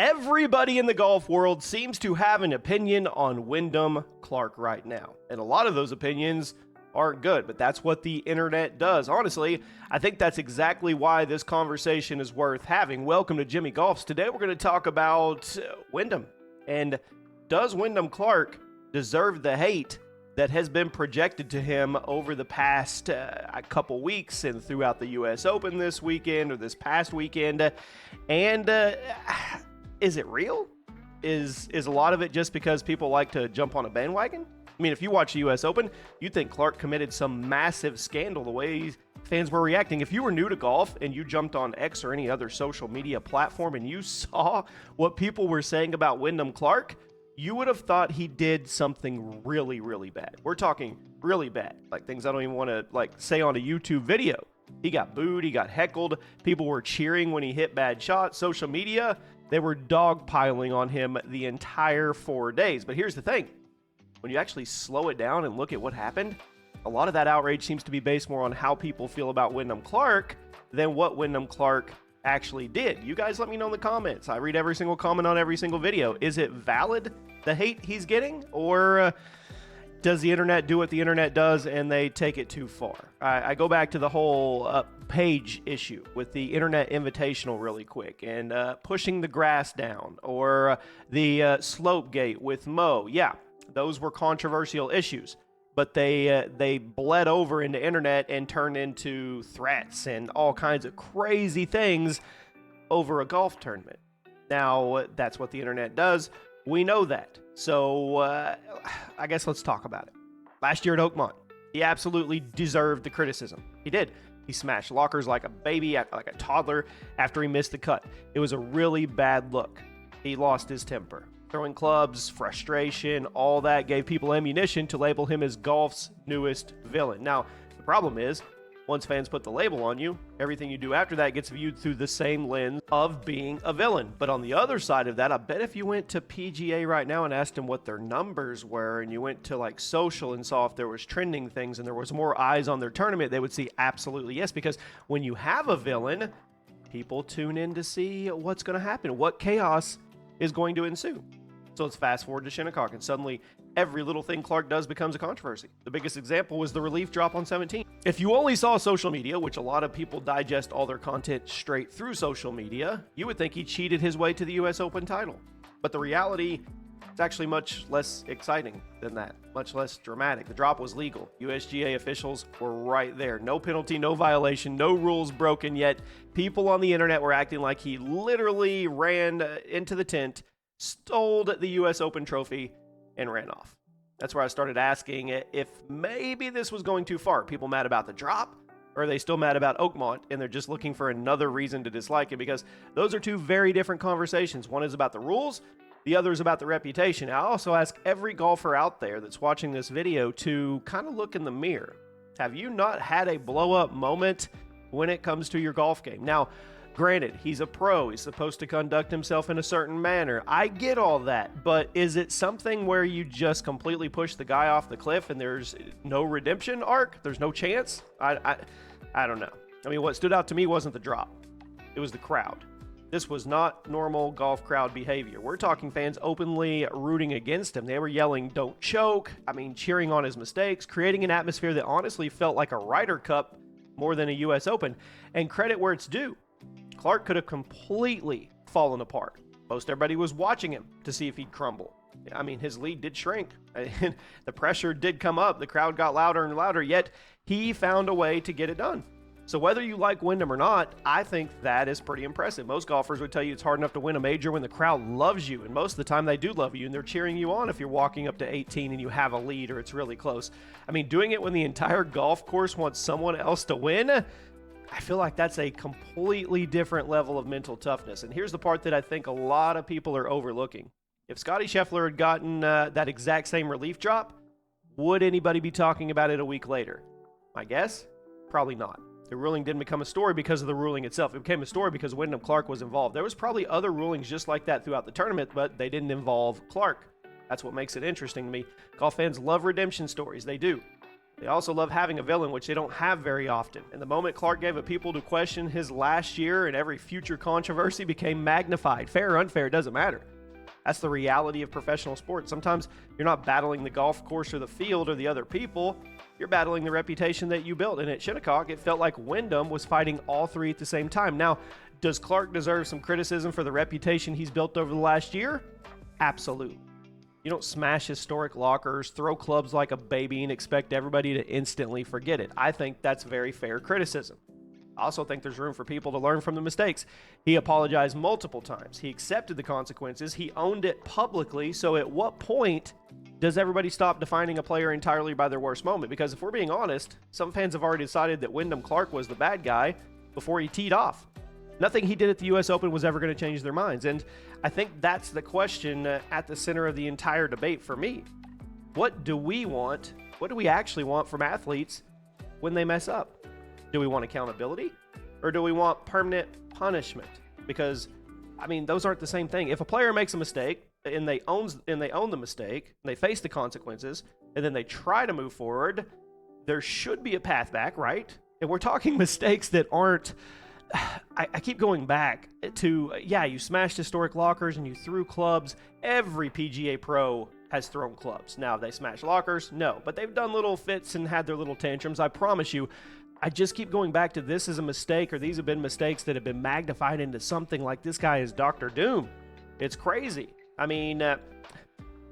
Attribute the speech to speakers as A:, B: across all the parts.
A: Everybody in the golf world seems to have an opinion on Wyndham Clark right now. And a lot of those opinions aren't good, but that's what the internet does. Honestly, I think that's exactly why this conversation is worth having. Welcome to Jimmy Golfs. Today we're going to talk about Wyndham. And does Wyndham Clark deserve the hate that has been projected to him over the past couple weeks and throughout the U.S. Open this weekend or this past weekend? And is it real? Is a lot of it just because people like to jump on a bandwagon? I mean, if you watch the U.S. Open, you'd think Clark committed some massive scandal the way fans were reacting. If you were new to golf and you jumped on X or any other social media platform and you saw what people were saying about Wyndham Clark, you would have thought he did something really, really bad. We're talking really bad, like things I don't even want to say on a YouTube video. He got booed, he got heckled, people were cheering when he hit bad shots. Social media, they were dogpiling on him the entire 4 days. But here's the thing. When you actually slow it down and look at what happened, a lot of that outrage seems to be based more on how people feel about Wyndham Clark than what Wyndham Clark actually did. You guys let me know in the comments. I read every single comment on every single video. Is it valid, the hate he's getting? Or does the internet do what the internet does and they take it too far? I go back to the whole page issue with the internet invitational really quick and pushing the grass down, or the slope gate with Mo. Yeah, those were controversial issues, but they bled over into internet and turned into threats and all kinds of crazy things over a golf tournament. Now, that's what the internet does. We know that. So I guess let's talk about it. Last year at Oakmont, he absolutely deserved the criticism. He did. He smashed lockers like a baby, like a toddler, after he missed the cut. It was a really bad look. He lost his temper. Throwing clubs, frustration, all that gave people ammunition to label him as golf's newest villain. Now, the problem is, once fans put the label on you, everything you do after that gets viewed through the same lens of being a villain. But on the other side of that, I bet if you went to PGA right now and asked them what their numbers were, and you went to social and saw if there was trending things and there was more eyes on their tournament, they would see absolutely yes. Because when you have a villain, people tune in to see what's going to happen, what chaos is going to ensue. So let's fast forward to Shinnecock, and suddenly every little thing Clark does becomes a controversy. The biggest example was the relief drop on 17. If you only saw social media, which a lot of people digest all their content straight through social media, you would think he cheated his way to the U.S. Open title. But the reality is actually much less exciting than that, much less dramatic. The drop was legal. USGA officials were right there. No penalty, no violation, no rules broken, yet people on the internet were acting like he literally ran into the tent, stole the U.S. Open trophy, and ran off. That's where I started asking if maybe this was going too far. People mad about the drop? Or are they still mad about Oakmont and they're just looking for another reason to dislike it? Because those are two very different conversations. One is about the rules, the other is about the reputation. I also ask every golfer out there that's watching this video to kind of look in the mirror. Have you not had a blow-up moment when it comes to your golf game? Now, granted, he's a pro. He's supposed to conduct himself in a certain manner. I get all that, but is it something where you just completely push the guy off the cliff and there's no redemption arc? There's no chance? I don't know. I mean, what stood out to me wasn't the drop. It was the crowd. This was not normal golf crowd behavior. We're talking fans openly rooting against him. They were yelling, "Don't choke." I mean, cheering on his mistakes, creating an atmosphere that honestly felt like a Ryder Cup more than a U.S. Open. And credit where it's due. Clark could have completely fallen apart. Most everybody was watching him to see if he'd crumble. I mean, his lead did shrink. The pressure did come up. The crowd got louder and louder, yet he found a way to get it done. So whether you like Wyndham or not, I think that is pretty impressive. Most golfers would tell you it's hard enough to win a major when the crowd loves you, and most of the time they do love you, and they're cheering you on if you're walking up to 18 and you have a lead or it's really close. I mean, doing it when the entire golf course wants someone else to win, I feel like that's a completely different level of mental toughness. And here's the part that I think a lot of people are overlooking. If Scottie Scheffler had gotten that exact same relief drop, would anybody be talking about it a week later? My guess? Probably not. The ruling didn't become a story because of the ruling itself. It became a story because Wyndham Clark was involved. There was probably other rulings just like that throughout the tournament, but they didn't involve Clark. That's what makes it interesting to me. Golf fans love redemption stories. They do. They also love having a villain, which they don't have very often. And the moment Clark gave it people to question his last year, and every future controversy became magnified. Fair or unfair, it doesn't matter. That's the reality of professional sports. Sometimes you're not battling the golf course or the field or the other people. You're battling the reputation that you built. And at Shinnecock, it felt like Wyndham was fighting all three at the same time. Now, does Clark deserve some criticism for the reputation he's built over the last year? Absolutely. You don't smash historic lockers, throw clubs like a baby, and expect everybody to instantly forget it. I think that's very fair criticism. I also think there's room for people to learn from the mistakes. He apologized multiple times. He accepted the consequences. He owned it publicly. So at what point does everybody stop defining a player entirely by their worst moment? Because if we're being honest, some fans have already decided that Wyndham Clark was the bad guy before he teed off. Nothing he did at the U.S. Open was ever going to change their minds. And I think that's the question at the center of the entire debate for me. What do we want? What do we actually want from athletes when they mess up? Do we want accountability, or do we want permanent punishment? Because, I mean, those aren't the same thing. If a player makes a mistake and they own the mistake, and they face the consequences, and then they try to move forward, there should be a path back, right? And we're talking mistakes that aren't. I keep going back to, you smashed historic lockers and you threw clubs. Every PGA pro has thrown clubs. Now, they smash lockers? No. But they've done little fits and had their little tantrums. I promise you, I just keep going back to this is a mistake, or these have been mistakes that have been magnified into something like this guy is Dr. Doom. It's crazy. I mean,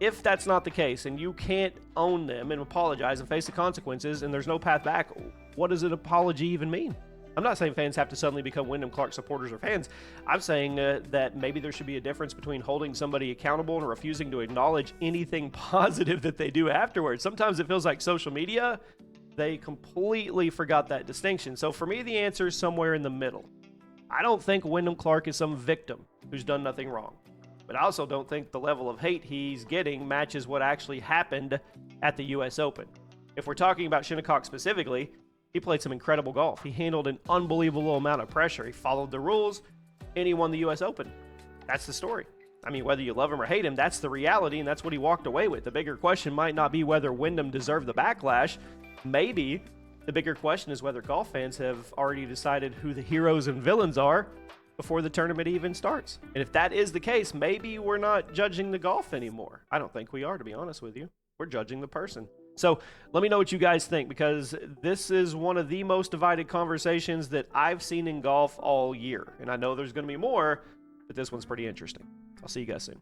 A: if that's not the case and you can't own them and apologize and face the consequences and there's no path back, what does an apology even mean? I'm not saying fans have to suddenly become Wyndham Clark supporters or fans. I'm saying that maybe there should be a difference between holding somebody accountable and refusing to acknowledge anything positive that they do afterwards. Sometimes it feels like social media, they completely forgot that distinction. So for me, the answer is somewhere in the middle. I don't think Wyndham Clark is some victim who's done nothing wrong. But I also don't think the level of hate he's getting matches what actually happened at the U.S. Open. If we're talking about Shinnecock specifically, he played some incredible golf. He handled an unbelievable amount of pressure. He followed the rules, and he won the U.S. Open. That's the story. I mean, whether you love him or hate him, that's the reality, and that's what he walked away with. The bigger question might not be whether Wyndham deserved the backlash. Maybe the bigger question is whether golf fans have already decided who the heroes and villains are before the tournament even starts. And if that is the case, maybe we're not judging the golf anymore. I don't think we are, to be honest with you. We're judging the person. So let me know what you guys think, because this is one of the most divided conversations that I've seen in golf all year. And I know there's going to be more, but this one's pretty interesting. I'll see you guys soon.